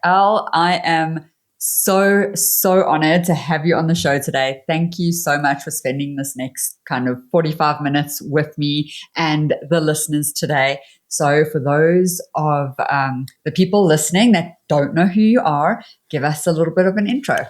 Al, I am so honored to have you on the show today. Thank you so much for spending this next kind of 45 minutes with me and the listeners today. So, for those of the people listening that don't know who you are, give us a little bit of an intro.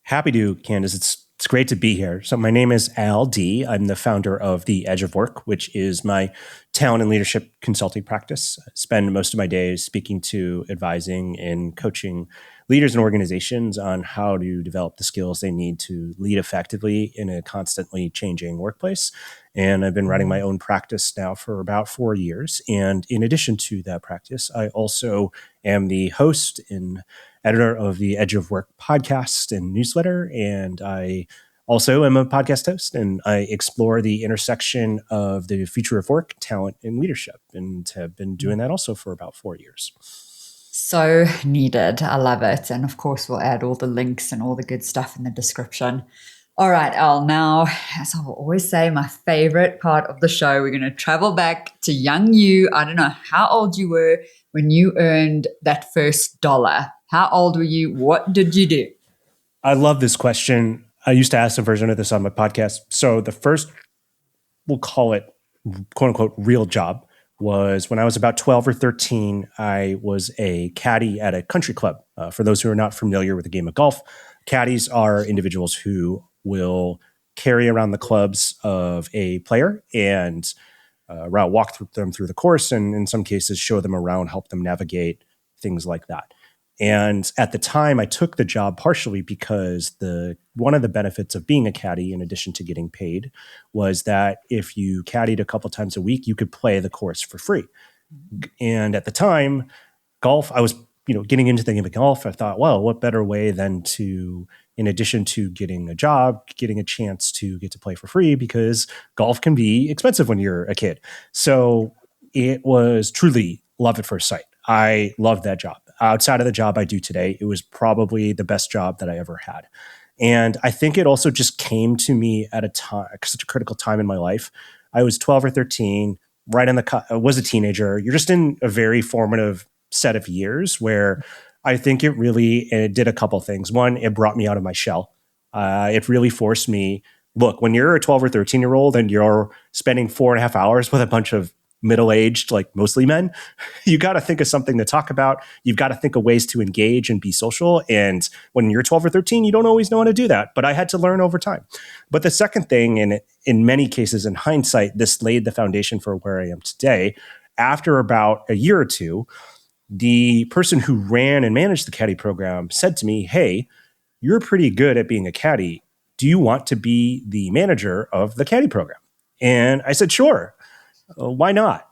Happy to, Candice. It's great to be here. So my name is Al D. I'm the founder of The Edge of Work, which is my talent and leadership consulting practice. I spend most of my days speaking to, advising, and coaching leaders and organizations on how to develop the skills they need to lead effectively in a constantly changing workplace. And I've been running my own practice now for about 4 years. And in addition to that practice, I also am the host and editor of the Edge of Work podcast and newsletter. And I also am a podcast host, and I explore the intersection of the future of work, talent, and leadership, and have been doing that also for about 4 years. So needed. I love it. And of course, we'll add all the links and all the good stuff in the description. All right, Al. Now, as I will always say, my favorite part of the show, we're going to travel back to young you. I don't know how old you were when you earned that first dollar. How old were you? What did you do? I love this question. I used to ask a version of this on my podcast. So the first, we'll call it quote unquote real job, was when I was about 12 or 13. I was a caddy at a country club. For those who are not familiar with the game of golf, caddies are individuals who will carry around the clubs of a player and walk them through the course, and in some cases show them around, help them navigate, things like that. And at the time, I took the job partially because one of the benefits of being a caddy, in addition to getting paid, was that if you caddied a couple times a week, you could play the course for free. And at the time, golf, I was getting into the game of golf. I thought, well, what better way than to, in addition to getting a job, getting a chance to get to play for free, because golf can be expensive when you're a kid. So it was truly love at first sight. I loved that job. Outside of the job I do today, it was probably the best job that I ever had. And I think it also just came to me at such a critical time in my life. I was 12 or 13, I was a teenager. You're just in a very formative set of years where I think it did a couple things. One, it brought me out of my shell. It really forced me, look, when you're a 12 or 13-year-old and you're spending 4.5 hours with a bunch of middle-aged, like mostly men, you got to think of something to talk about. You've got to think of ways to engage and be social. And when you're 12 or 13, you don't always know how to do that. But I had to learn over time. But the second thing, and in many cases in hindsight, this laid the foundation for where I am today. After about a year or two, the person who ran and managed the caddy program said to me, "Hey, you're pretty good at being a caddy. Do you want to be the manager of the caddy program?" And I said, "Sure. Why not?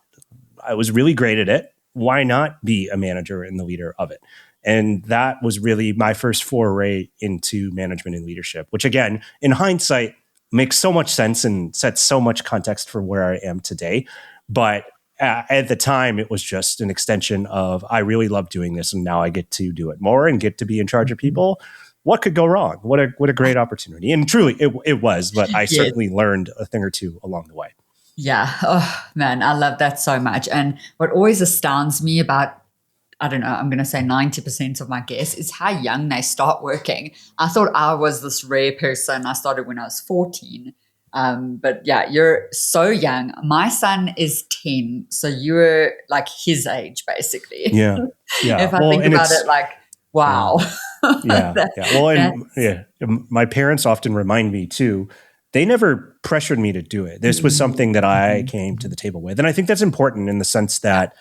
I was really great at it. Why not be a manager and the leader of it?" And that was really my first foray into management and leadership, which again, in hindsight, makes so much sense and sets so much context for where I am today. But at the time, it was just an extension of, I really love doing this, and now I get to do it more and get to be in charge of people. What could go wrong? What a great opportunity. And truly, it was, but I certainly learned a thing or two along the way. Yeah. Oh, man, I love that so much. And what always astounds me about, I don't know, I'm going to say 90% of my guests is how young they start working. I thought I was this rare person. I started when I was 14. But yeah, you're so young. My son is 10. So you're like his age, basically. Yeah. Yeah. If I think about it, like, wow. Yeah. Well, my parents often remind me too, they never pressured me to do it. This was something that I came to the table with. And I think that's important in the sense that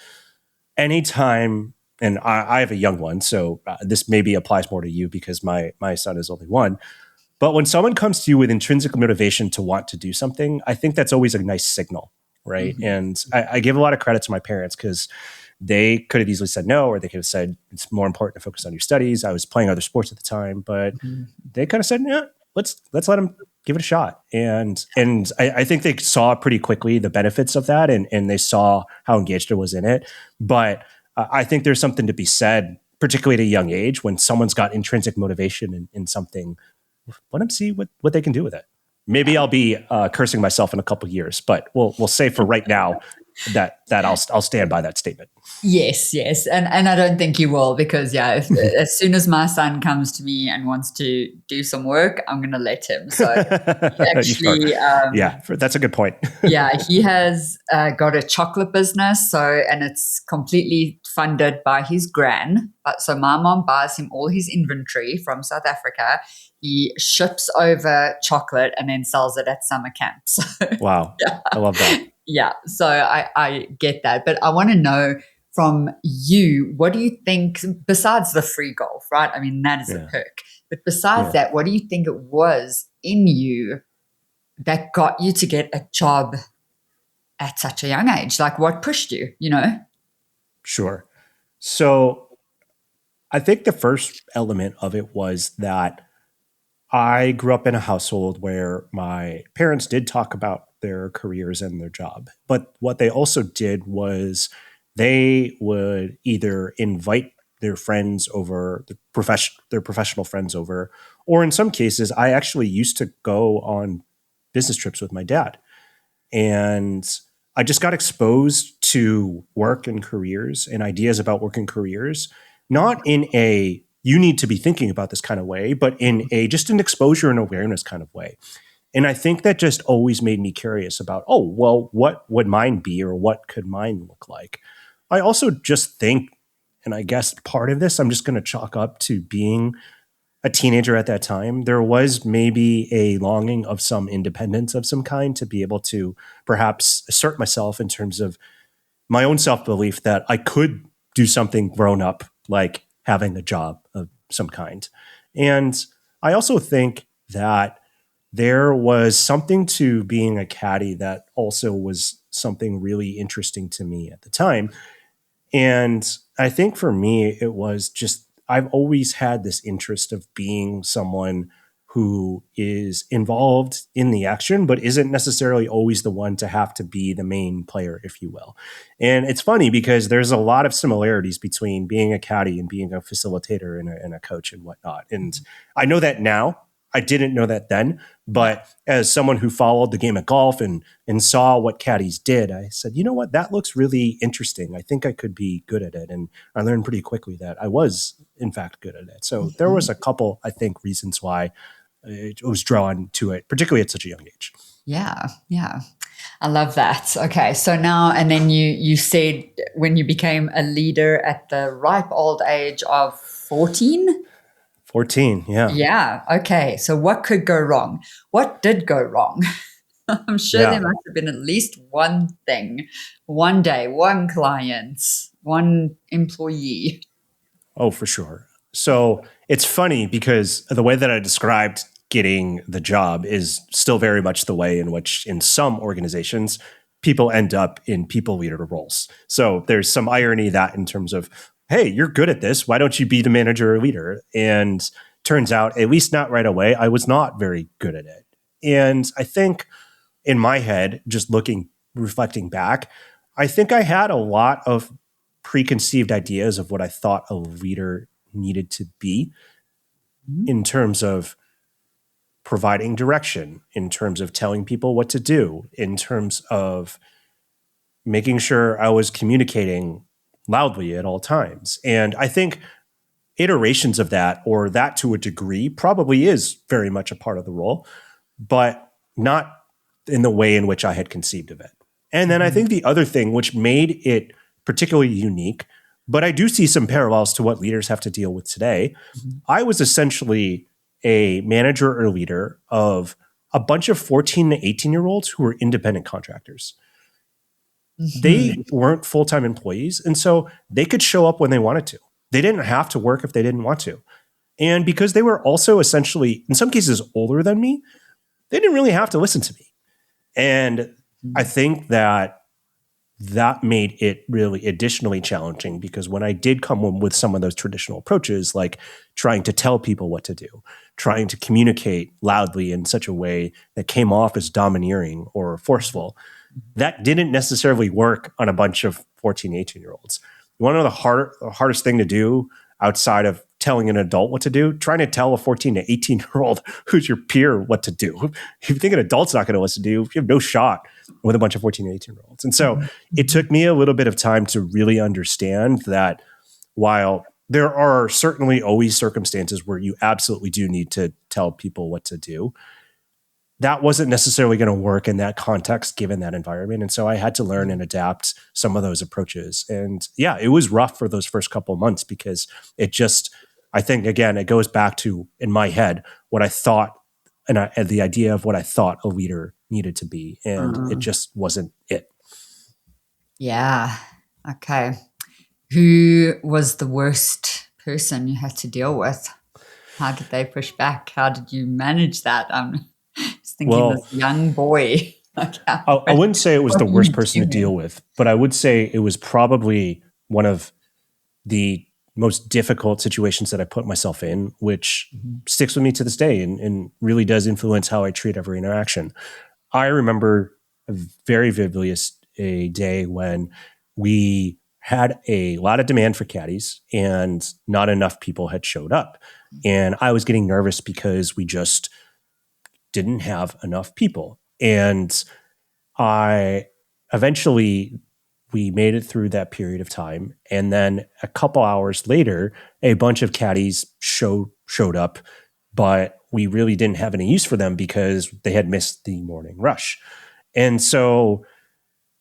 anytime, and I have a young one, so this maybe applies more to you because my son is only one. But when someone comes to you with intrinsic motivation to want to do something, I think that's always a nice signal, right? Mm-hmm. And I give a lot of credit to my parents because they could have easily said no, or they could have said, it's more important to focus on your studies. I was playing other sports at the time, but they kind of said, yeah, let's let them give it a shot. And I think they saw pretty quickly the benefits of that, and they saw how engaged I was in it. But I think there's something to be said, particularly at a young age, when someone's got intrinsic motivation in something, let them see what they can do with it. Maybe I'll be cursing myself in a couple of years, but we'll say for right now, I'll stand by that statement. Yes, yes. And I don't think you will, because as soon as my son comes to me and wants to do some work, I'm going to let him. So actually, that's a good point. he has got a chocolate business. And it's completely funded by his gran. So my mom buys him all his inventory from South Africa. He ships over chocolate and then sells it at summer camps. Wow. I love that. Yeah. So I get that. But I want to know from you, what do you think, besides the free golf, right? I mean, that is a perk. But besides that, what do you think it was in you that got you to get a job at such a young age? Like, what pushed you, Sure. So I think the first element of it was that I grew up in a household where my parents did talk about their careers and their job. But what they also did was they would either invite their friends over, their professional friends over, or in some cases, I actually used to go on business trips with my dad. And I just got exposed to work and careers and ideas about work and careers, not in a you need to be thinking about this kind of way, but in just an exposure and awareness kind of way. And I think that just always made me curious about, what would mine be, or what could mine look like? I also just think, and I guess part of this I'm just going to chalk up to being a teenager at that time. There was maybe a longing of some independence of some kind to be able to perhaps assert myself in terms of my own self-belief that I could do something grown up, like having a job of some kind. And I also think that there was something to being a caddy that also was something really interesting to me at the time. And I think for me, it was just, I've always had this interest of being someone who is involved in the action, but isn't necessarily always the one to have to be the main player, if you will. And it's funny because there's a lot of similarities between being a caddy and being a facilitator and a coach and whatnot. And I know that now. I didn't know that then, but as someone who followed the game of golf and saw what caddies did, I said, you know what, that looks really interesting. I think I could be good at it. And I learned pretty quickly that I was, in fact, good at it. So there was a couple, I think, reasons why I was drawn to it, particularly at such a young age. Yeah. I love that. Okay. So now, and then you said when you became a leader at the ripe old age of 14? 14, yeah. Yeah. Okay. So what could go wrong? What did go wrong? I'm sure there must have been at least one thing, one day, one client, one employee. Oh, for sure. So it's funny because the way that I described getting the job is still very much the way in which in some organizations people end up in people leader roles. So there's some irony that in terms of, hey, you're good at this, why don't you be the manager or leader? And turns out, at least not right away, I was not very good at it. And I think in my head, just reflecting back, I think I had a lot of preconceived ideas of what I thought a leader needed to be in terms of providing direction, in terms of telling people what to do, in terms of making sure I was communicating loudly at all times. And I think iterations of that, or that to a degree, probably is very much a part of the role, but not in the way in which I had conceived of it. And then I think the other thing which made it particularly unique, but I do see some parallels to what leaders have to deal with today. I was essentially a manager or leader of a bunch of 14 to 18-year-olds who were independent contractors. They weren't full-time employees, and so they could show up when they wanted to. They didn't have to work if they didn't want to. And because they were also essentially, in some cases, older than me, they didn't really have to listen to me. And I think that made it really additionally challenging, because when I did come in with some of those traditional approaches, like trying to tell people what to do, trying to communicate loudly in such a way that came off as domineering or forceful, that didn't necessarily work on a bunch of 14, 18-year-olds. One of the hardest thing to do outside of telling an adult what to do, trying to tell a 14 to 18-year-old who's your peer what to do. If you think an adult's not going to listen to you, you have no shot with a bunch of 14 to 18-year-olds. And so it took me a little bit of time to really understand that while there are certainly always circumstances where you absolutely do need to tell people what to do, that wasn't necessarily going to work in that context, given that environment. And so I had to learn and adapt some of those approaches. And yeah, it was rough for those first couple of months because it just, I think, again, it goes back to, in my head, what I thought and the idea of what I thought a leader needed to be. And it just wasn't it. Yeah. Okay. Who was the worst person you had to deal with? How did they push back? How did you manage that? I'm just thinking this young boy. I wouldn't say it was the worst person to deal with, but I would say it was probably one of the most difficult situations that I put myself in, which sticks with me to this day and really does influence how I treat every interaction. I remember very vividly a day when we had a lot of demand for caddies and not enough people had showed up. And I was getting nervous because we just didn't have enough people. And we made it through that period of time. And then a couple hours later, a bunch of caddies showed up, but we really didn't have any use for them because they had missed the morning rush. And so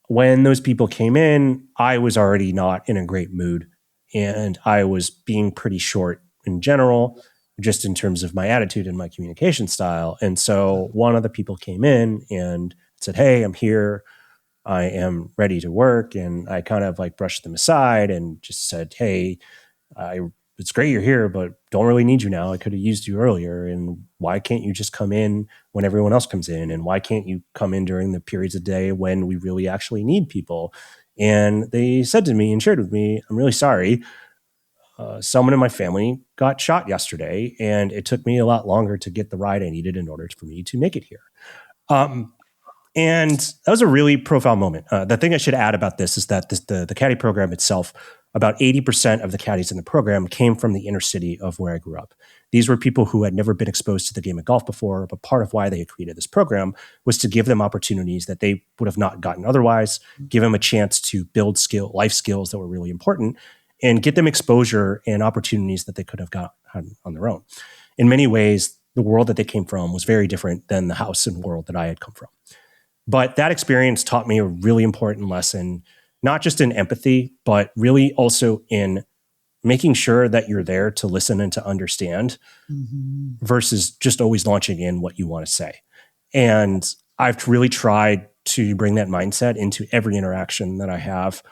when those people came in, I was already not in a great mood. And I was being pretty short in general, just in terms of my attitude and my communication style. And so one of the people came in and said, "Hey, I'm here. I am ready to work." And I kind of like brushed them aside and just said, "Hey, it's great you're here, but don't really need you now. I could have used you earlier. And why can't you just come in when everyone else comes in? And why can't you come in during the periods of day when we really actually need people?" And they said to me and shared with me, "I'm really sorry. Someone in my family got shot yesterday, and it took me a lot longer to get the ride I needed in order for me to make it here." And that was a really profound moment. The thing I should add about this is that the caddy program itself, about 80% of the caddies in the program came from the inner city of where I grew up. These were people who had never been exposed to the game of golf before, but part of why they had created this program was to give them opportunities that they would have not gotten otherwise, give them a chance to build life skills that were really important, and get them exposure and opportunities that they could have got on their own. In many ways, the world that they came from was very different than the house and world that I had come from. But that experience taught me a really important lesson, not just in empathy, but really also in making sure that you're there to listen and to understand versus just always launching in what you want to say. And I've really tried to bring that mindset into every interaction that I have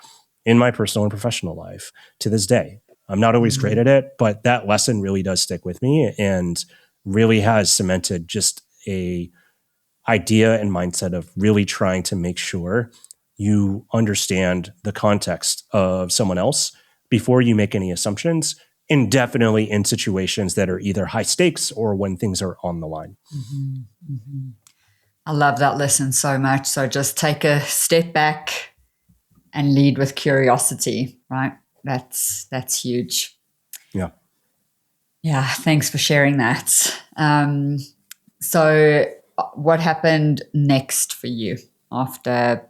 in my personal and professional life to this day. I'm not always great at it, but that lesson really does stick with me and really has cemented just a idea and mindset of really trying to make sure you understand the context of someone else before you make any assumptions, and definitely in situations that are either high stakes or when things are on the line. I love that lesson so much. So just take a step back and lead with curiosity, right? That's huge. Yeah. Yeah. Thanks for sharing that. So what happened next for you after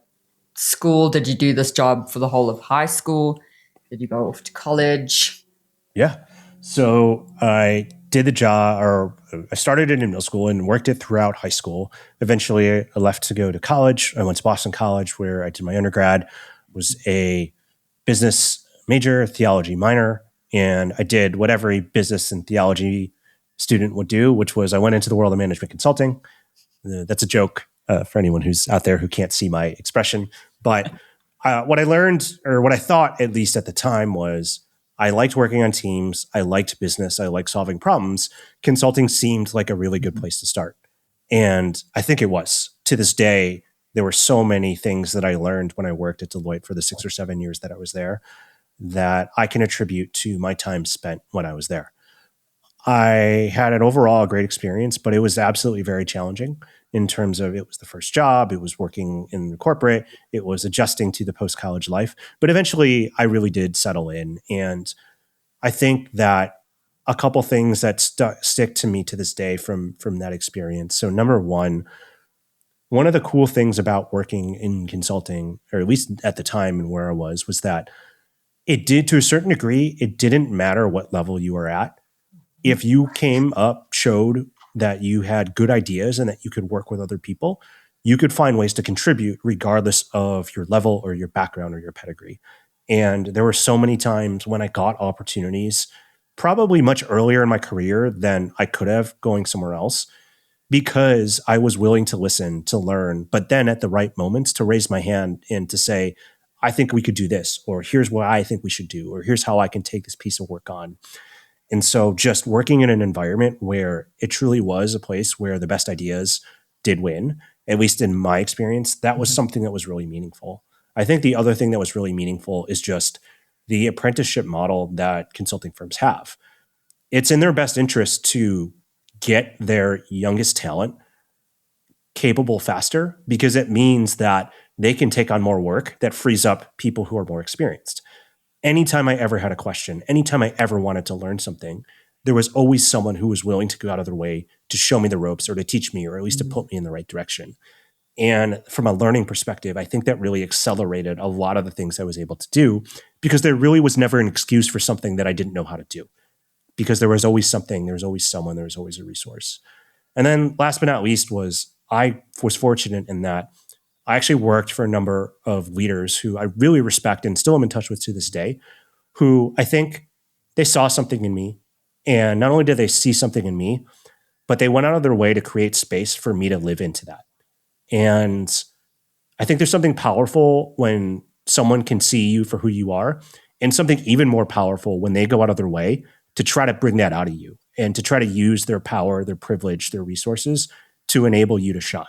school? Did you do this job for the whole of high school? Did you go off to college? Yeah. So I did the job, or I started it in middle school and worked it throughout high school. Eventually, I left to go to college. I went to Boston College, where I did my undergrad, was a business major, theology minor, and I did what every business and theology student would do, which was I went into the world of management consulting. That's a joke for anyone who's out there who can't see my expression. But what I learned, or what I thought at least at the time, was I liked working on teams. I liked business. I liked solving problems. Consulting seemed like a really good place to start. And I think it was. To this day, there were so many things that I learned when I worked at Deloitte for the 6 or 7 years that I was there that I can attribute to my time spent when I was there. I had an overall great experience, but it was absolutely very challenging in terms of it was the first job, it was working in the corporate, it was adjusting to the post-college life. But eventually I really did settle in. And I think that a couple things that stick to me to this day from that experience. So number one of the cool things about working in consulting, or at least at the time and where I was that it did, to a certain degree, it didn't matter what level you were at. If you came up, showed that you had good ideas and that you could work with other people, you could find ways to contribute regardless of your level or your background or your pedigree. And there were so many times when I got opportunities, probably much earlier in my career than I could have going somewhere else, because I was willing to listen, to learn, but then at the right moments to raise my hand and to say, I think we could do this, or here's what I think we should do, or here's how I can take this piece of work on. And so just working in an environment where it truly was a place where the best ideas did win, at least in my experience, that was something that was really meaningful. I think the other thing that was really meaningful is just the apprenticeship model that consulting firms have. It's in their best interest to get their youngest talent capable faster, because it means that they can take on more work that frees up people who are more experienced. Anytime I ever had a question, anytime I ever wanted to learn something, there was always someone who was willing to go out of their way to show me the ropes or to teach me, or at least to put me in the right direction. And from a learning perspective, I think that really accelerated a lot of the things I was able to do, because there really was never an excuse for something that I didn't know how to do, because there was always something, there was always someone, there was always a resource. And then last but not least I was fortunate in that I actually worked for a number of leaders who I really respect and still am in touch with to this day, who I think they saw something in me. And not only did they see something in me, but they went out of their way to create space for me to live into that. And I think there's something powerful when someone can see you for who you are, and something even more powerful when they go out of their way to try to bring that out of you and to try to use their power, their privilege, their resources to enable you to shine.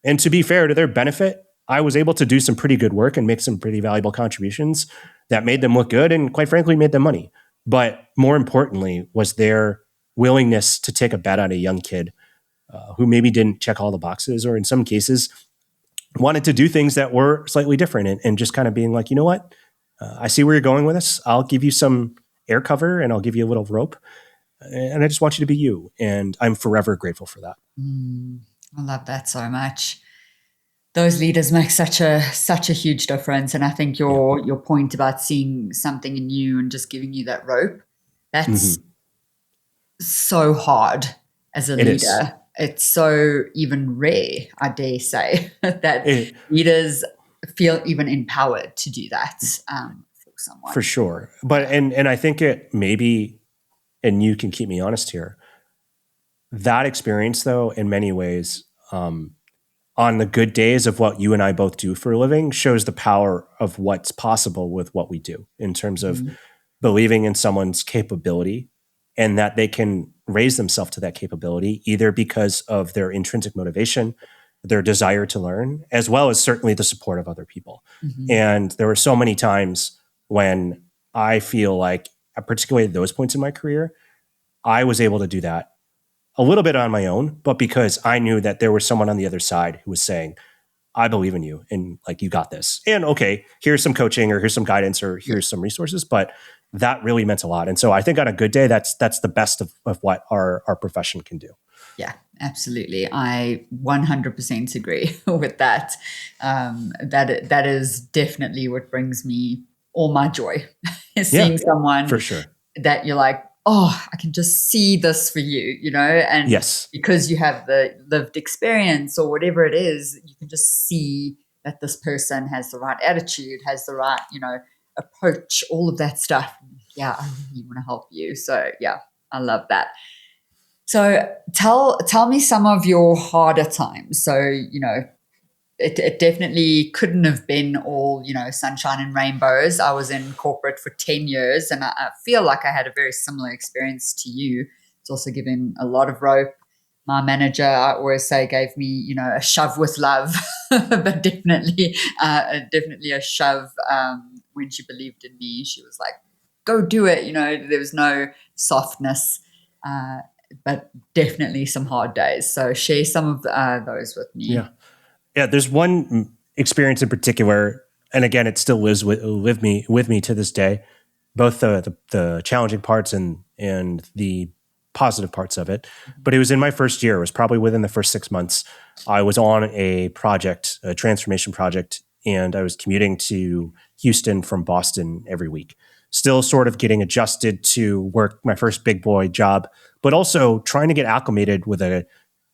And to be fair, to their benefit, I was able to do some pretty good work and make some pretty valuable contributions that made them look good and, quite frankly, made them money. But more importantly was their willingness to take a bet on a young kid who maybe didn't check all the boxes, or in some cases wanted to do things that were slightly different, and just kind of being like, you know what, I see where you're going with this. I'll give you some air cover and I'll give you a little rope. And I just want you to be you. And I'm forever grateful for that. I love that so much. Those leaders make such a huge difference. And I think your point about seeing something in you and just giving you that rope, that's so hard as a leader. It's so even rare, I dare say, that leaders feel even empowered to do that for someone. For sure. But and I think it maybe, and you can keep me honest here, that experience, though, in many ways, on the good days of what you and I both do for a living, shows the power of what's possible with what we do in terms of believing in someone's capability, and that they can raise themselves to that capability, either because of their intrinsic motivation, their desire to learn, as well as certainly the support of other people. And there were so many times when I feel like, particularly at those points in my career, I was able to do that a little bit on my own, but because I knew that there was someone on the other side who was saying, I believe in you, and like, you got this. And okay, here's some coaching, or here's some guidance, or here's some resources, but that really meant a lot. And so I think on a good day, that's the best of what our profession can do. Yeah, absolutely. I 100% agree with that. That is definitely what brings me all my joy, is seeing someone for sure that you're like, oh, I can just see this for you, and because you have the lived experience or whatever it is, you can just see that this person has the right attitude, has the right, approach, all of that stuff. Yeah, I really want to help you. So yeah, I love that. So tell me some of your harder times. So, it definitely couldn't have been all, sunshine and rainbows. I was in corporate for 10 years, and I feel like I had a very similar experience to you. It's also given a lot of rope. My manager, I always say, gave me, a shove with love, but definitely a shove when she believed in me. She was like, go do it. There was no softness, but definitely some hard days. So share some of those with me. Yeah, there's one experience in particular, and again, it still lives with me to this day. Both the challenging parts and and the positive parts of it. But it was in my first year. It was probably within the first 6 months. I was on a project, a transformation project, and I was commuting to Houston from Boston every week. Still sort of getting adjusted to work my first big boy job, but also trying to get acclimated with a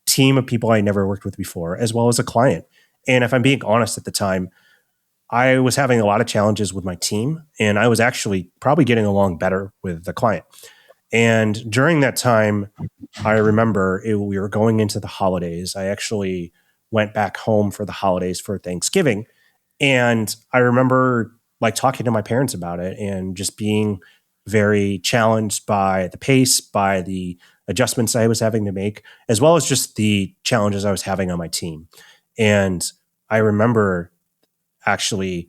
team of people I never worked with before, as well as a client. And if I'm being honest at the time, I was having a lot of challenges with my team, and I was actually probably getting along better with the client. And during that time, I remember we were going into the holidays. I actually went back home for the holidays for Thanksgiving. And I remember like talking to my parents about it and just being very challenged by the pace, by the adjustments I was having to make, as well as just the challenges I was having on my team. And I remember actually,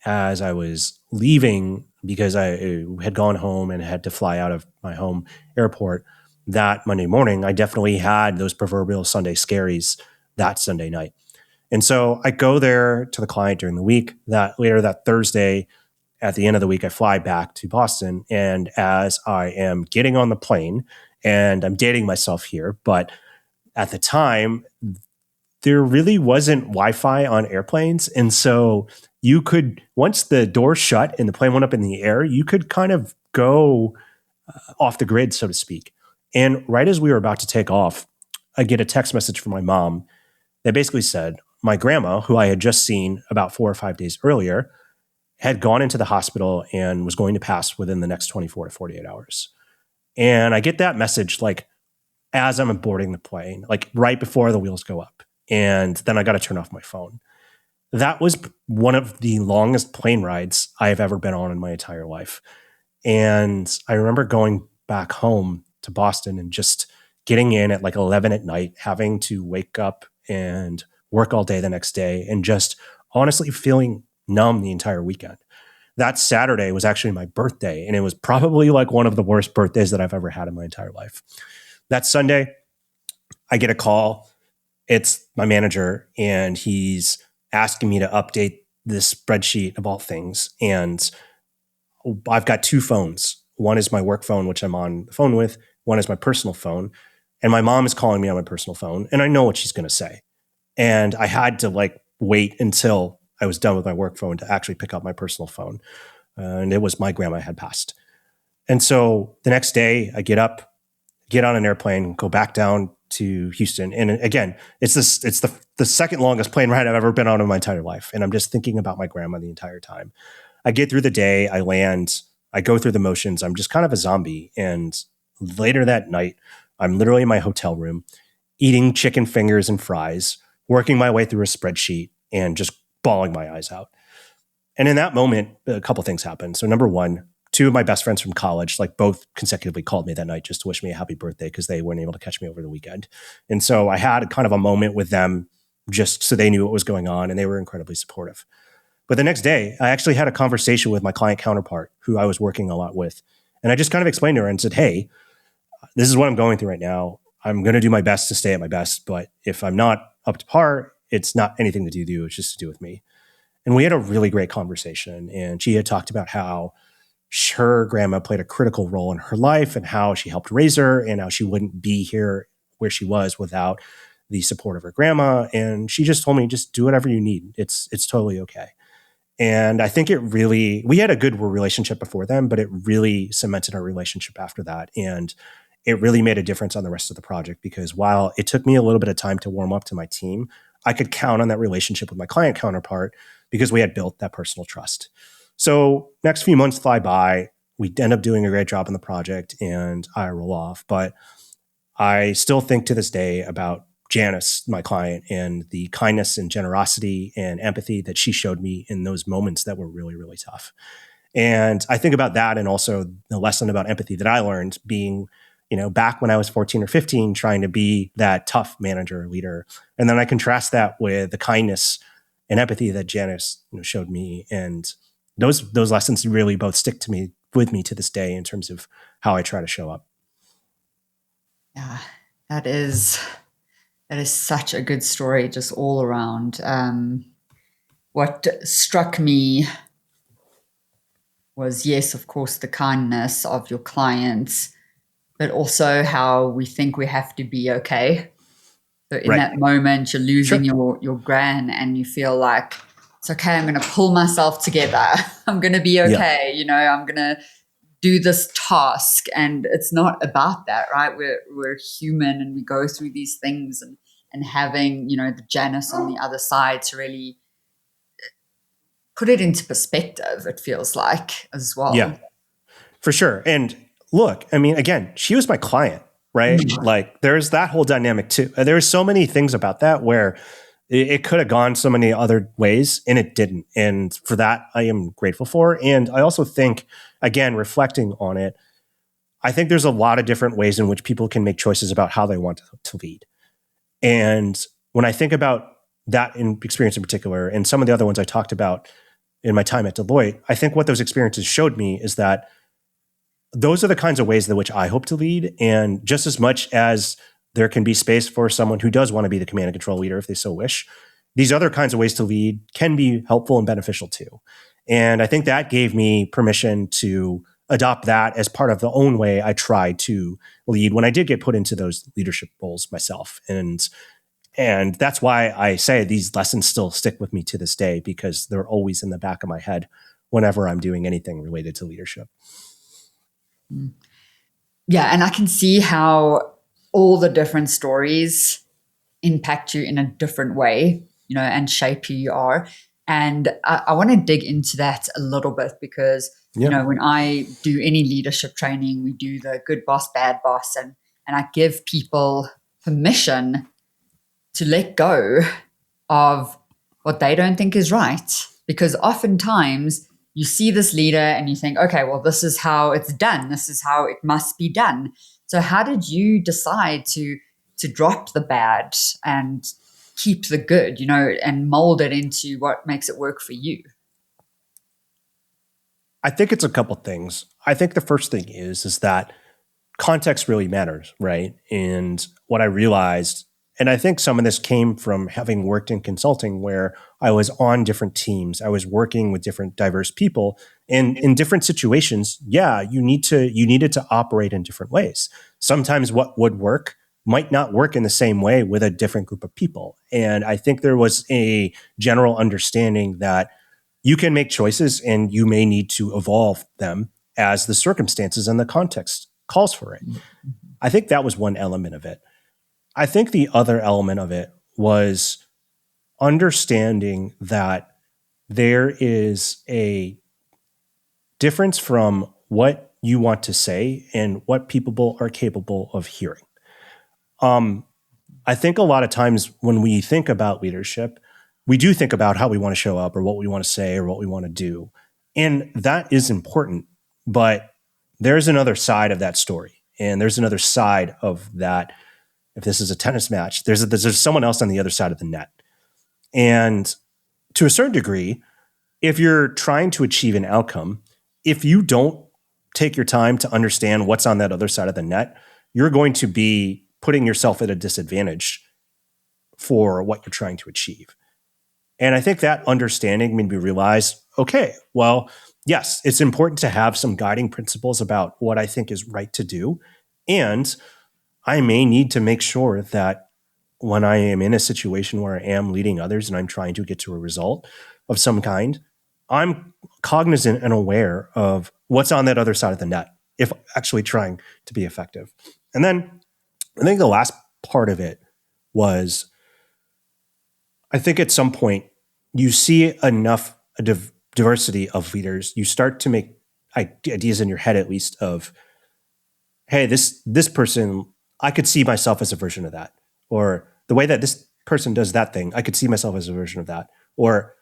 as I was leaving, because I had gone home and had to fly out of my home airport that Monday morning, I definitely had those proverbial Sunday scaries that Sunday night. And so I go there to the client during the week. That later that Thursday, at the end of the week, I fly back to Boston. And as I am getting on the plane, and I'm dating myself here, but at the time, there really wasn't Wi-Fi on airplanes. And so you could, once the door shut and the plane went up in the air, you could kind of go off the grid, so to speak. And right as we were about to take off, I get a text message from my mom that basically said, my grandma, who I had just seen about 4 or 5 days earlier, had gone into the hospital and was going to pass within the next 24 to 48 hours. And I get that message like as I'm boarding the plane, like right before the wheels go up. And then I got to turn off my phone. That was one of the longest plane rides I have ever been on in my entire life. And I remember going back home to Boston and just getting in at like 11 at night, having to wake up and work all day the next day, and just honestly feeling numb the entire weekend. That Saturday was actually my birthday, and it was probably like one of the worst birthdays that I've ever had in my entire life. That Sunday, I get a call. It's my manager, and he's asking me to update this spreadsheet of all things. And I've got two phones. One is my work phone, which I'm on the phone with. One is my personal phone. And my mom is calling me on my personal phone, and I know what she's going to say. And I had to like wait until I was done with my work phone to actually pick up my personal phone. And it was my grandma had passed. And so the next day I get up, get on an airplane, go back down to Houston. And again, it's the second longest plane ride I've ever been on in my entire life. And I'm just thinking about my grandma the entire time. I get through the day, I land, I go through the motions. I'm just kind of a zombie. And later that night, I'm literally in my hotel room, eating chicken fingers and fries, working my way through a spreadsheet, and just bawling my eyes out. And in that moment, a couple things happened. So number one, two of my best friends from college, like both consecutively called me that night just to wish me a happy birthday because they weren't able to catch me over the weekend. And so I had kind of a moment with them just so they knew what was going on, and they were incredibly supportive. But the next day, I actually had a conversation with my client counterpart who I was working a lot with. And I just kind of explained to her and said, hey, this is what I'm going through right now. I'm going to do my best to stay at my best. But if I'm not up to par, it's not anything to do with you. It's just to do with me. And we had a really great conversation. And she had talked about how her grandma played a critical role in her life and how she helped raise her and how she wouldn't be here where she was without the support of her grandma. And she just told me, just do whatever you need. It's totally okay. And I think we had a good relationship before then, but it really cemented our relationship after that. And it really made a difference on the rest of the project because while it took me a little bit of time to warm up to my team, I could count on that relationship with my client counterpart because we had built that personal trust. So next few months fly by, we end up doing a great job on the project and I roll off. But I still think to this day about Janice, my client, and the kindness and generosity and empathy that she showed me in those moments that were really, really tough. And I think about that and also the lesson about empathy that I learned being, back when I was 14 or 15, trying to be that tough manager or leader. And then I contrast that with the kindness and empathy that Janice showed me. And those lessons really both stick with me to this day in terms of how I try to show up. Yeah, that is such a good story, just all around. What struck me was, yes, of course, the kindness of your clients, but also how we think we have to be okay. So in Right. that moment, you're losing Sure. your gran and you feel like, it's okay, I'm going to pull myself together. I'm going to be okay. You know, I'm going to do this task. And it's not about that, right? We're human and we go through these things, and having, you know, the Janice on the other side to really put it into perspective, it feels like, as well. Yeah, for sure. And look, I mean, again, she was my client, right? Like there's that whole dynamic too. There's so many things about that where it could have gone so many other ways and it didn't. And for that, I am grateful for. And I also think, again, reflecting on it, I think there's a lot of different ways in which people can make choices about how they want to lead. And when I think about that experience in particular, and some of the other ones I talked about in my time at Deloitte, I think what those experiences showed me is that those are the kinds of ways in which I hope to lead. And just as much as there can be space for someone who does want to be the command and control leader if they so wish, these other kinds of ways to lead can be helpful and beneficial too. And I think that gave me permission to adopt that as part of the own way I try to lead when I did get put into those leadership roles myself. And that's why I say these lessons still stick with me to this day, because they're always in the back of my head whenever I'm doing anything related to leadership. Yeah, and I can see how all the different stories impact you in a different way, you know, and shape who you are. And I want to dig into that a little bit because, you know, when I do any leadership training, we do the good boss, bad boss, and I give people permission to let go of what they don't think is right. Because oftentimes you see this leader and you think, okay, well, this is how it's done. This is how it must be done. So how did you decide to drop the bad and keep the good, you know, and mold it into what makes it work for you? I think it's a couple things. I think the first thing is that context really matters, right? And what I realized, and I think some of this came from having worked in consulting where I was on different teams, I was working with different diverse people, and in different situations, yeah, you needed to operate in different ways. Sometimes what would work might not work in the same way with a different group of people. And I think there was a general understanding that you can make choices and you may need to evolve them as the circumstances and the context calls for it. I think that was one element of it. I think the other element of it was understanding that there is a difference from what you want to say and what people are capable of hearing. I think a lot of times when we think about leadership, we do think about how we want to show up or what we want to say or what we want to do. And that is important, but there's another side of that story. And there's another side of that. If this is a tennis match, there's someone else on the other side of the net. And to a certain degree, if you're trying to achieve an outcome, if you don't take your time to understand what's on that other side of the net, you're going to be putting yourself at a disadvantage for what you're trying to achieve. And I think that understanding made me realize, okay, well, yes, it's important to have some guiding principles about what I think is right to do. And I may need to make sure that when I am in a situation where I am leading others and I'm trying to get to a result of some kind, I'm cognizant and aware of what's on that other side of the net, if actually trying to be effective. And then I think the last part of it was, I think at some point you see enough diversity of leaders, you start to make ideas in your head, at least, of, hey, this person, I could see myself as a version of that. Or the way that this person does that thing, I could see myself as a version of that. Or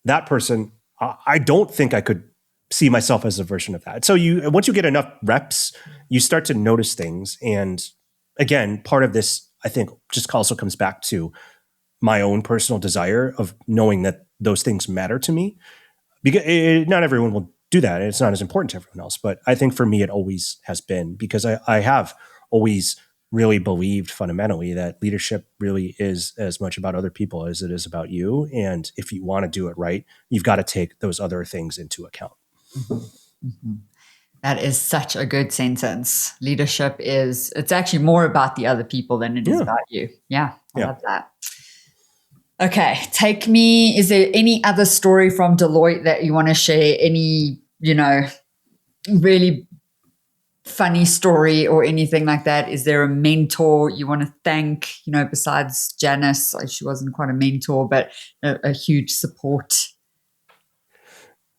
that person, I don't think I could see myself as a version of that. So once you get enough reps, you start to notice things. And again, part of this, I think, just also comes back to my own personal desire of knowing that those things matter to me. Because not everyone will do that. And it's not as important to everyone else. But I think for me, it always has been, because I have always really believed fundamentally that leadership really is as much about other people as it is about you. And if you want to do it right, you've got to take those other things into account. Mm-hmm. That is such a good sentence. Leadership it's actually more about the other people than it is Yeah. about you. Yeah, I Yeah. love that. Okay, is there any other story from Deloitte that you want to share? Any, really funny story or anything like that? Is there a mentor you want to thank, besides Janice? She wasn't quite a mentor, but a huge support.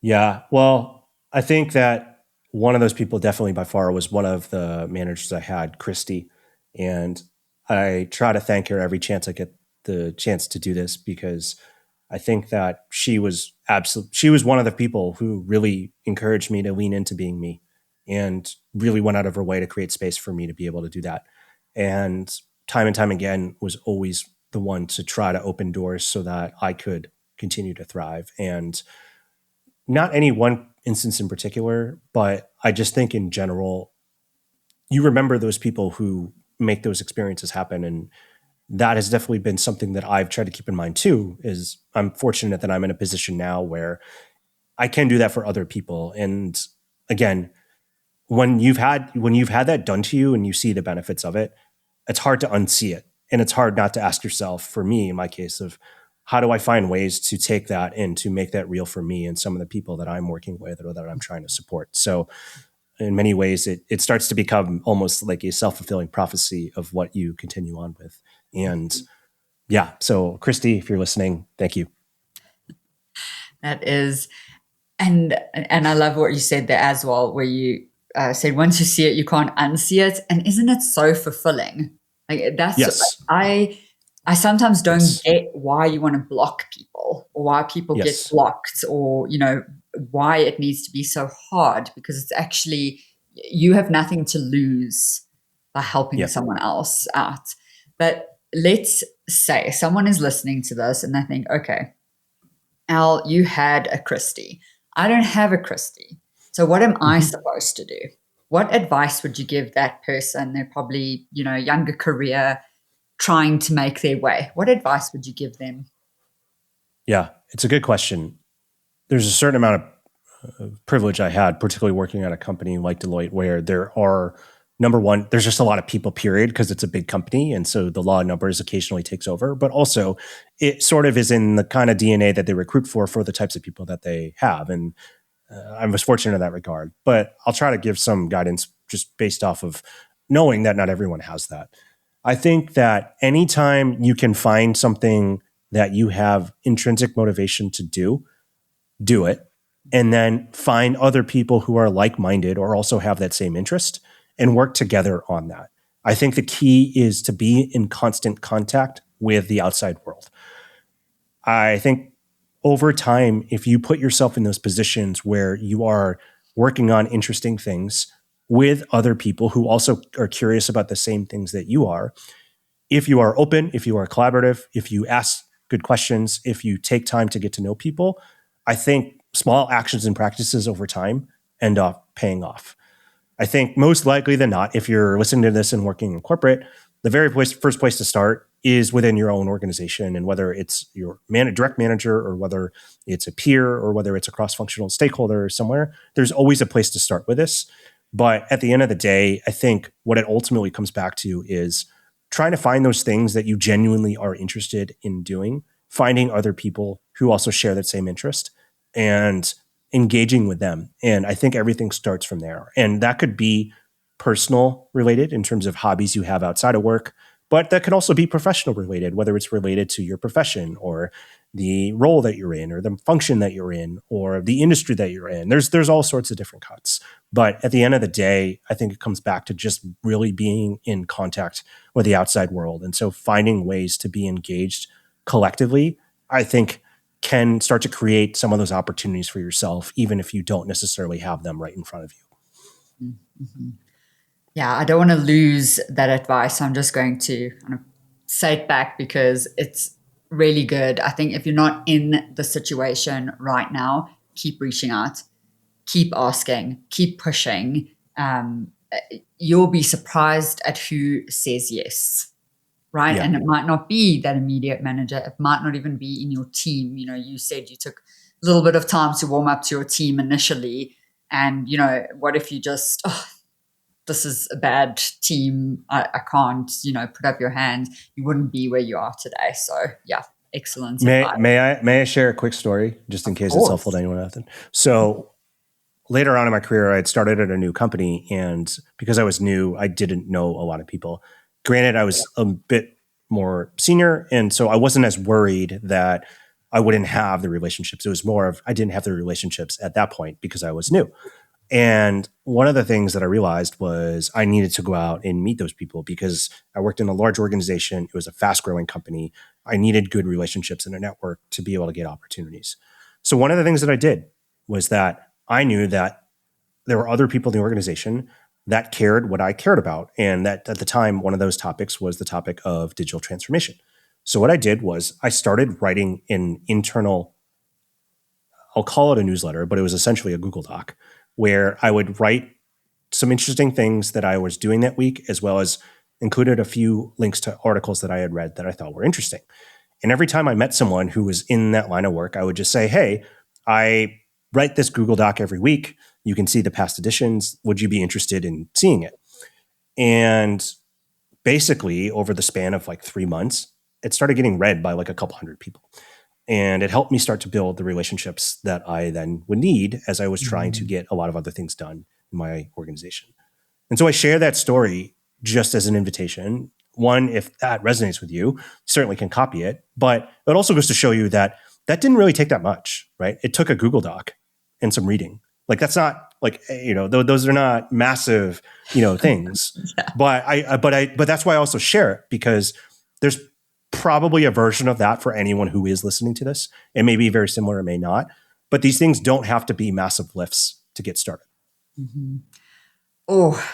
Yeah. Well, I think that one of those people definitely by far was one of the managers I had, Christy. And I try to thank her every chance I get the chance to do this, because I think that she was one of the people who really encouraged me to lean into being me and really went out of her way to create space for me to be able to do that. And time again was always the one to try to open doors so that I could continue to thrive. And not any one instance in particular, but I just think in general, you remember those people who make those experiences happen. And that has definitely been something that I've tried to keep in mind too, is I'm fortunate that I'm in a position now where I can do that for other people. And again, when you've had that done to you and you see the benefits of it, it's hard to unsee it. And it's hard not to ask yourself, for me, in my case, of how do I find ways to take that and to make that real for me and some of the people that I'm working with or that I'm trying to support. So in many ways, it starts to become almost like a self-fulfilling prophecy of what you continue on with. And yeah, so Christy, if you're listening, thank you. That is, and I love what you said there as well, where you said once you see it, you can't unsee it. And isn't it so fulfilling? Like Yes. I sometimes don't Yes. get why you want to block people or why people get Yes. blocked or, why it needs to be so hard, because it's actually, you have nothing to lose by helping Yeah. someone else out. But let's say someone is listening to this and they think, okay, Al, you had a Christie. I don't have a Christie. So what am I supposed to do? What advice would you give that person? They're probably, younger career, trying to make their way. What advice would you give them? Yeah. It's a good question. There's a certain amount of privilege I had, particularly working at a company like Deloitte, where there are, number one, there's just a lot of people, period, because it's a big company. And so the law of numbers occasionally takes over. But also, it sort of is in the kind of DNA that they recruit for the types of people that they have. And I was fortunate in that regard. But I'll try to give some guidance just based off of knowing that not everyone has that. I think that anytime you can find something that you have intrinsic motivation to do it, and then find other people who are like-minded or also have that same interest and work together on that. I think the key is to be in constant contact with the outside world. I think over time, if you put yourself in those positions where you are working on interesting things with other people who also are curious about the same things that you are, if you are open, if you are collaborative, if you ask good questions, if you take time to get to know people, I think small actions and practices over time end up paying off. I think most likely than not, if you're listening to this and working in corporate, the first place to start is within your own organization. And whether it's your direct manager or whether it's a peer or whether it's a cross-functional stakeholder somewhere, there's always a place to start with this. But at the end of the day, I think what it ultimately comes back to is trying to find those things that you genuinely are interested in doing, finding other people who also share that same interest, and engaging with them. And I think everything starts from there. And that could be personal related in terms of hobbies you have outside of work, but that could also be professional related, whether it's related to your profession or the role that you're in or the function that you're in or the industry that you're in. There's all sorts of different cuts. But at the end of the day, I think it comes back to just really being in contact with the outside world. And so finding ways to be engaged collectively, I think can start to create some of those opportunities for yourself, even if you don't necessarily have them right in front of you. Mm-hmm. Yeah, I don't want to lose that advice. I'm just going to kind of say it back because it's really good. I think if you're not in the situation right now, keep reaching out, keep asking, keep pushing. You'll be surprised at who says yes, right? Yeah. And it might not be that immediate manager. It might not even be in your team. You said you took a little bit of time to warm up to your team initially. And, what if you just, oh, this is a bad team. I can't, put up your hands. You wouldn't be where you are today. So yeah, excellent advice. May I share a quick story just in case it's helpful to anyone out there? So later on in my career, I had started at a new company, and because I was new, I didn't know a lot of people. Granted, I was a bit more senior, and so I wasn't as worried that I wouldn't have the relationships. It was more of I didn't have the relationships at that point because I was new. And one of the things that I realized was I needed to go out and meet those people because I worked in a large organization. It was a fast growing company. I needed good relationships and a network to be able to get opportunities. So one of the things that I did was that I knew that there were other people in the organization that cared what I cared about. And that at the time, one of those topics was the topic of digital transformation. So what I did was I started writing an internal, I'll call it a newsletter, but it was essentially a Google Doc where I would write some interesting things that I was doing that week, as well as included a few links to articles that I had read that I thought were interesting. And every time I met someone who was in that line of work, I would just say, hey, I write this Google Doc every week. You can see the past editions. Would you be interested in seeing it? And basically, over the span of like 3 months, it started getting read by like a couple hundred people. And it helped me start to build the relationships that I then would need as I was trying to get a lot of other things done in my organization. And so I share that story just as an invitation. One, if that resonates with you, you certainly can copy it. But it also goes to show you that that didn't really take that much, right? It took a Google Doc and some reading. Like that's not like, those are not massive, things. Yeah. But that's why I also share it, because there's probably a version of that for anyone who is listening to this. It may be very similar, it may not, but these things don't have to be massive lifts to get started. Mm-hmm. Oh,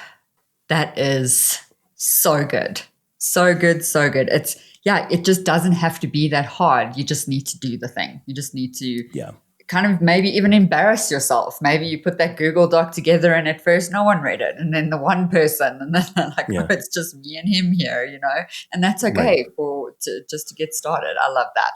that is so good. So good, so good. It just doesn't have to be that hard. You just need to do the thing. You just need to kind of maybe even embarrass yourself. Maybe you put that Google Doc together and at first no one read it. And then the one person, and then they're like, oh, it's just me and him here, and that's okay just to get started. I love that.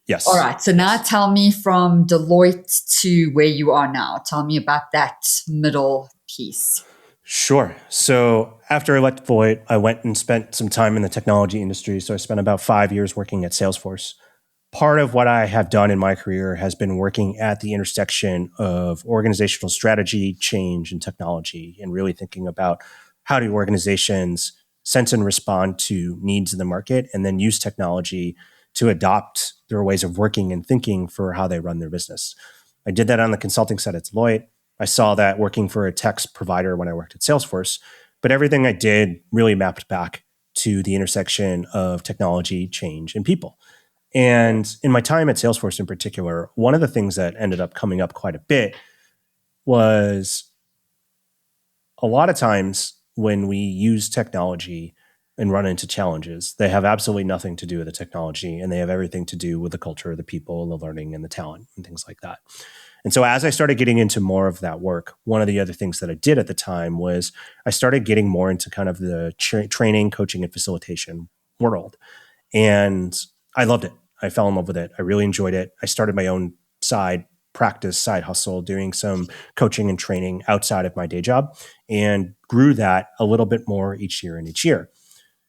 Yes. All right. So now tell me from Deloitte to where you are now. Tell me about that middle piece. Sure. So after I left Deloitte, I went and spent some time in the technology industry. So I spent about 5 years working at Salesforce. Part of what I have done in my career has been working at the intersection of organizational strategy, change, and technology, and really thinking about how do organizations sense and respond to needs in the market and then use technology to adopt their ways of working and thinking for how they run their business. I did that on the consulting side at Deloitte. I saw that working for a tech provider when I worked at Salesforce, but everything I did really mapped back to the intersection of technology, change, and people. And in my time at Salesforce in particular, one of the things that ended up coming up quite a bit was a lot of times when we use technology and run into challenges, they have absolutely nothing to do with the technology, and they have everything to do with the culture, the people, the learning, and the talent, and things like that. And so as I started getting into more of that work, one of the other things that I did at the time was I started getting more into kind of the training, coaching, and facilitation world. And I loved it. I fell in love with it. I really enjoyed it. I started my own side hustle, doing some coaching and training outside of my day job, and grew that a little bit more each year and each year,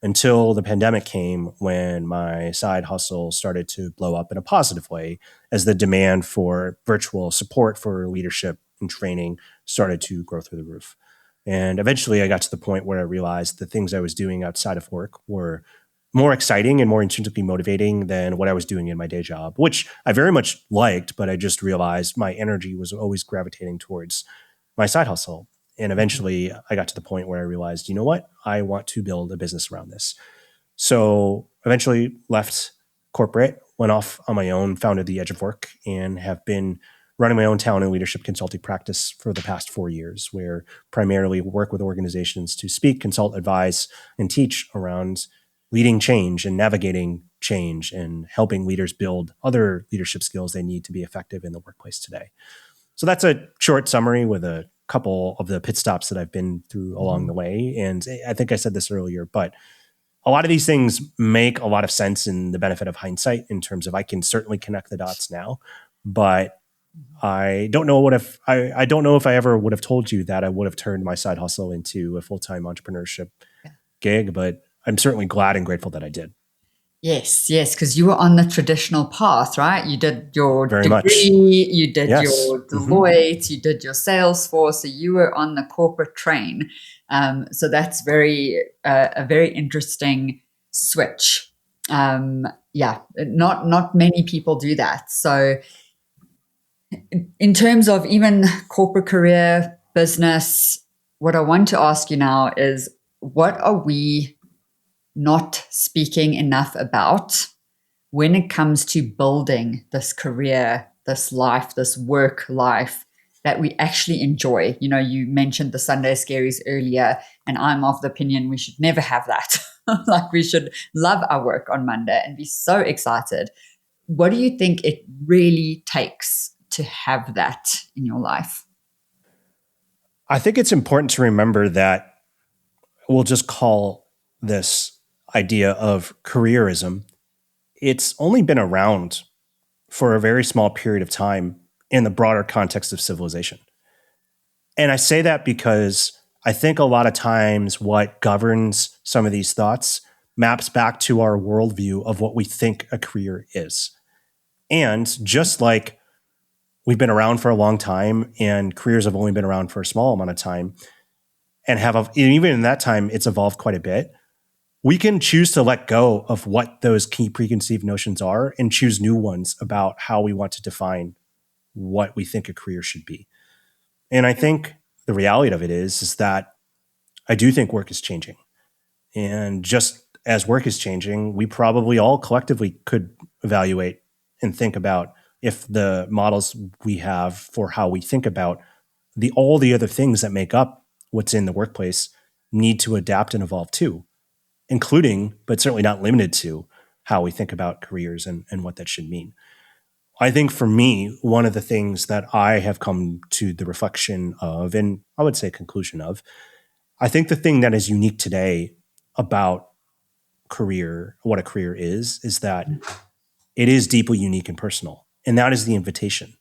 until the pandemic came, when my side hustle started to blow up in a positive way as the demand for virtual support for leadership and training started to grow through the roof. And eventually I got to the point where I realized the things I was doing outside of work were more exciting and more intrinsically motivating than what I was doing in my day job, which I very much liked, but I just realized my energy was always gravitating towards my side hustle. And eventually I got to the point where I realized, you know what? I want to build a business around this. So eventually left corporate, went off on my own, founded The Edge of Work, and have been running my own talent and leadership consulting practice for the past 4 years, where primarily work with organizations to speak, consult, advise, and teach around leading change and navigating change and helping leaders build other leadership skills they need to be effective in the workplace today. So that's a short summary with a couple of the pit stops that I've been through along the way. And I think I said this earlier, but a lot of these things make a lot of sense in the benefit of hindsight, in terms of I can certainly connect the dots now, but I don't know I don't know if I ever would have told you that I would have turned my side hustle into a full-time entrepreneurship Yeah. gig, but I'm certainly glad and grateful that I did. Yes, yes, because you were on the traditional path, right? You did your Very much. degree, you did Yes. your Deloitte, you did your Salesforce, so you were on the corporate train. So that's a very interesting switch. Yeah, not many people do that. So in terms of even corporate career, business, what I want to ask you now is, what are we not speaking enough about when it comes to building this career, this life, this work life that we actually enjoy? You know, you mentioned the Sunday scaries earlier, and I'm of the opinion we should never have that. Like, we should love our work on Monday and be so excited. What do you think it really takes to have that in your life? I think it's important to remember that we'll just call this idea of careerism. It's only been around for a very small period of time in the broader context of civilization. And I say that because I think a lot of times what governs some of these thoughts maps back to our worldview of what we think a career is. And just like we've been around for a long time and careers have only been around for a small amount of time and even in that time, it's evolved quite a bit. We can choose to let go of what those key preconceived notions are and choose new ones about how we want to define what we think a career should be. And I think the reality of it is that I do think work is changing. And just as work is changing, we probably all collectively could evaluate and think about if the models we have for how we think about all the other things that make up what's in the workplace need to adapt and evolve too, including, but certainly not limited to, how we think about careers and what that should mean. I think for me, one of the things that I have come to the reflection of, and I would say conclusion of, I think the thing that is unique today about what a career is that it is deeply unique and personal. And that is the invitation,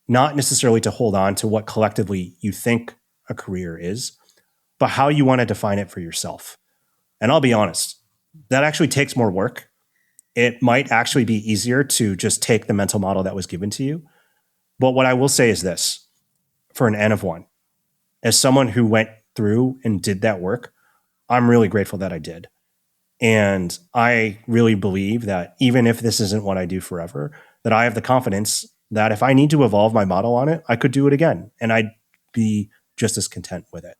not necessarily to hold on to what collectively you think a career is, but how you want to define it for yourself. And I'll be honest, that actually takes more work. It might actually be easier to just take the mental model that was given to you. But what I will say is this, for an N of one, as someone who went through and did that work, I'm really grateful that I did. And I really believe that even if this isn't what I do forever, that I have the confidence that if I need to evolve my model on it, I could do it again. And I'd be just as content with it.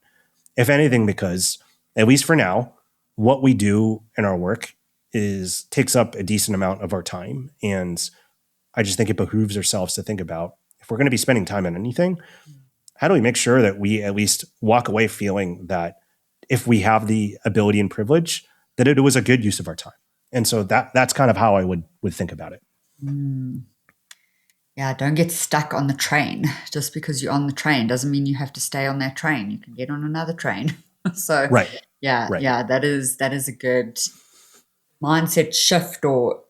If anything, because at least for now, what we do in our work takes up a decent amount of our time. And I just think it behooves ourselves to think about, if we're going to be spending time on anything, how do we make sure that we at least walk away feeling that if we have the ability and privilege, that it was a good use of our time. And so that's kind of how I would think about it. Mm. Yeah, don't get stuck on the train. Just because you're on the train doesn't mean you have to stay on that train. You can get on another train. So Right. yeah, Right. yeah, that is a good mindset shift, or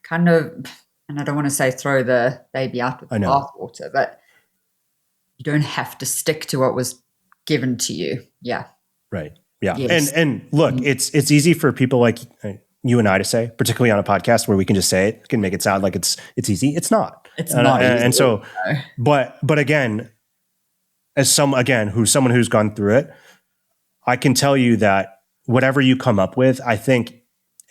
kind of, and I don't want to say throw the baby out with the I know. bathwater, but you don't have to stick to what was given to you. Yeah. Right. Yeah. Yes. And look, it's easy for people like you and I to say, particularly on a podcast where we can just say it, can make it sound like it's easy. It's not. It's not easy. And so, but again, as someone who's gone through it, I can tell you that whatever you come up with, I think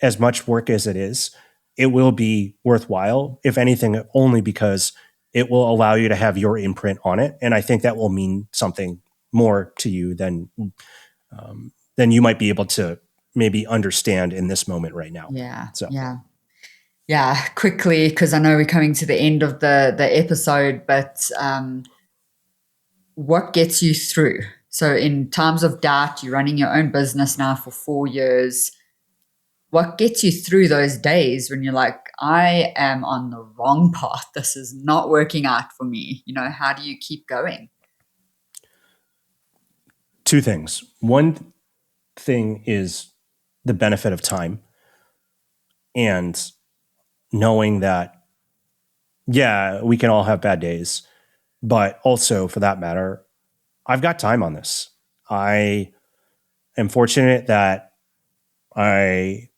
as much work as it is, it will be worthwhile, if anything, only because it will allow you to have your imprint on it. And I think that will mean something more to you than you might be able to maybe understand in this moment right now. Yeah. So, Yeah. Quickly, because I know we're coming to the end of the episode, but what gets you through? So in times of doubt, you're running your own business now for 4 years. What gets you through those days when you're like, I am on the wrong path. This is not working out for me. You know, how do you keep going? two things. One thing is the benefit of time and knowing that yeah, we can all have bad days, but also for that matter, I've got time on this. I am fortunate that I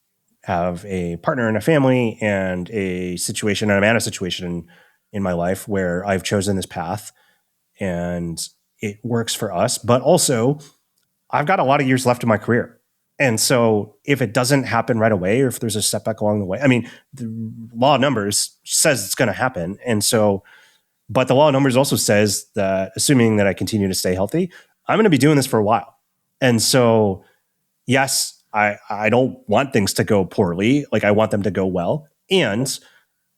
have a partner and a family and a situation, and I'm at a situation in my life where I've chosen this path and it works for us. But also, I've got a lot of years left in my career. And so if it doesn't happen right away, or if there's a setback along the way, I mean, the law of numbers says it's going to happen. And so, but the law of numbers also says that assuming that I continue to stay healthy, I'm going to be doing this for a while. And so, yes, I don't want things to go poorly. Like I want them to go well. And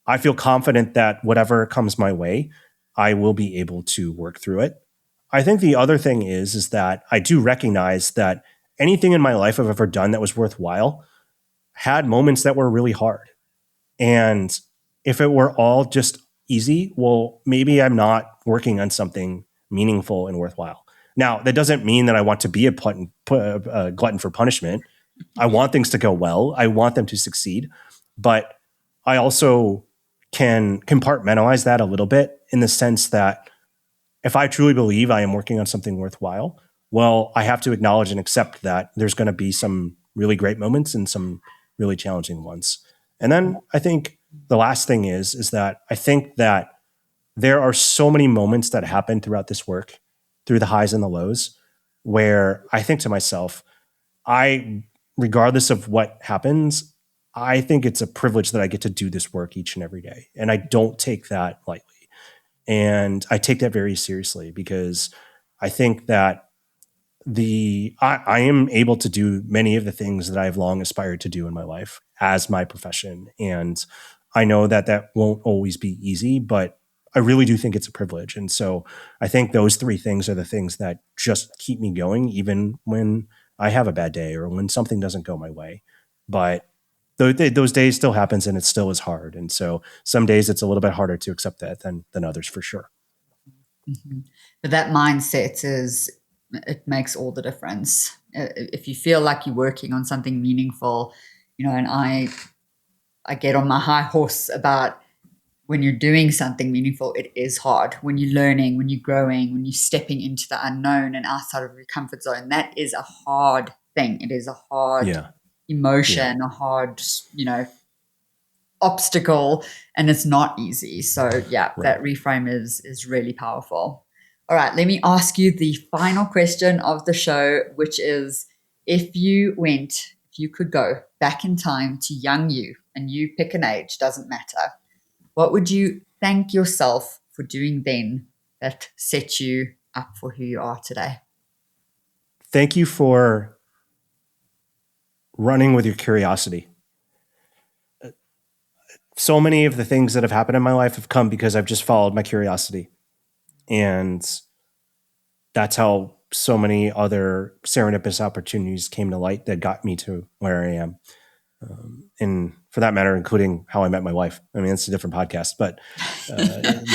I feel confident that whatever comes my way, I will be able to work through it. I think the other thing is that I do recognize that anything in my life I've ever done that was worthwhile had moments that were really hard. And if it were all just easy, well, maybe I'm not working on something meaningful and worthwhile. Now, that doesn't mean that I want to be a glutton for punishment. I want things to go well. I want them to succeed. But I also can compartmentalize that a little bit in the sense that if I truly believe I am working on something worthwhile, well, I have to acknowledge and accept that there's going to be some really great moments and some really challenging ones. And then I think the last thing is that I think that there are so many moments that happen throughout this work, through the highs and the lows, where I think to myself, regardless of what happens, I think it's a privilege that I get to do this work each and every day. And I don't take that lightly. And I take that very seriously because I think that I am able to do many of the things that I've long aspired to do in my life as my profession. And I know that that won't always be easy, but I really do think it's a privilege. And so I think those three things are the things that just keep me going, even when I have a bad day or when something doesn't go my way. But those days still happens and it still is hard. And so some days it's a little bit harder to accept that than others for sure. Mm-hmm. But that mindset it makes all the difference. If you feel like you're working on something meaningful, and I get on my high horse about when you're doing something meaningful, it is hard. When you're learning, when you're growing, when you're stepping into the unknown and outside of your comfort zone, that is a hard thing. It is a hard emotion, a hard, obstacle, and it's not easy. So that reframe is really powerful. All right, let me ask you the final question of the show, which is if you could go back in time to young you, and you pick an age, doesn't matter, what would you thank yourself for doing then that set you up for who you are today? Thank you for running with your curiosity. So many of the things that have happened in my life have come because I've just followed my curiosity. And that's how so many other serendipitous opportunities came to light that got me to where I am. And for that matter, including how I met my wife. I mean, it's a different podcast, but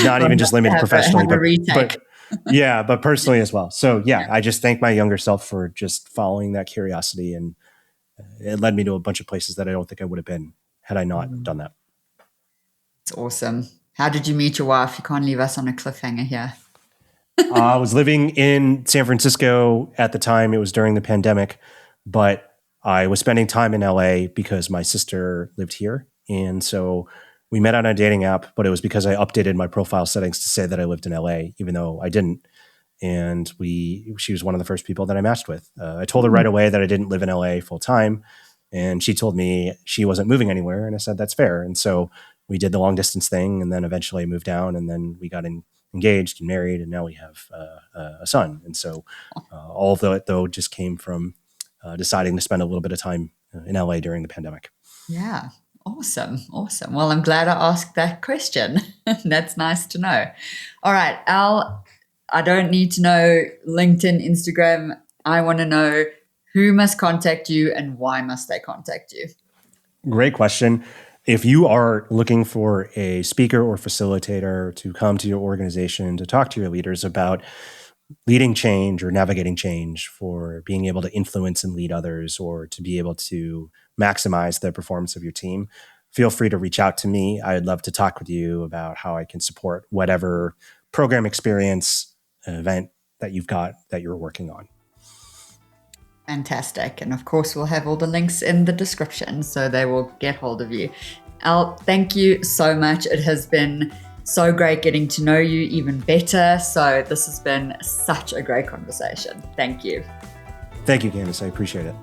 not even just limited professionally, but personally as well. So I just thank my younger self for just following that curiosity. And it led me to a bunch of places that I don't think I would have been had I not done that. It's awesome. How did you meet your wife? You can't leave us on a cliffhanger here. I was living in San Francisco at the time. It was during the pandemic, but I was spending time in LA because my sister lived here. And so we met on a dating app, but it was because I updated my profile settings to say that I lived in LA, even though I didn't. And she was one of the first people that I matched with. I told her right away that I didn't live in LA full time. And she told me she wasn't moving anywhere. And I said, that's fair. And so we did the long distance thing. And then eventually I moved down, and then we got engaged and married. And now we have a son. And so all of that, though, just came from deciding to spend a little bit of time in LA during the pandemic. Yeah. Awesome. Well, I'm glad I asked that question. That's nice to know. All right, Al, I don't need to know LinkedIn, Instagram. I want to know who must contact you and why must they contact you? Great question. If you are looking for a speaker or facilitator to come to your organization to talk to your leaders about leading change or navigating change, for being able to influence and lead others, or to be able to maximize the performance of your team, feel free to reach out to me. I'd love to talk with you about how I can support whatever program experience event that you've got that you're working on. Fantastic. And of course, we'll have all the links in the description so they will get hold of you. Al, thank you so much. It has been so great getting to know you even better. So this has been such a great conversation. Thank you. Thank you, Candice. I appreciate it.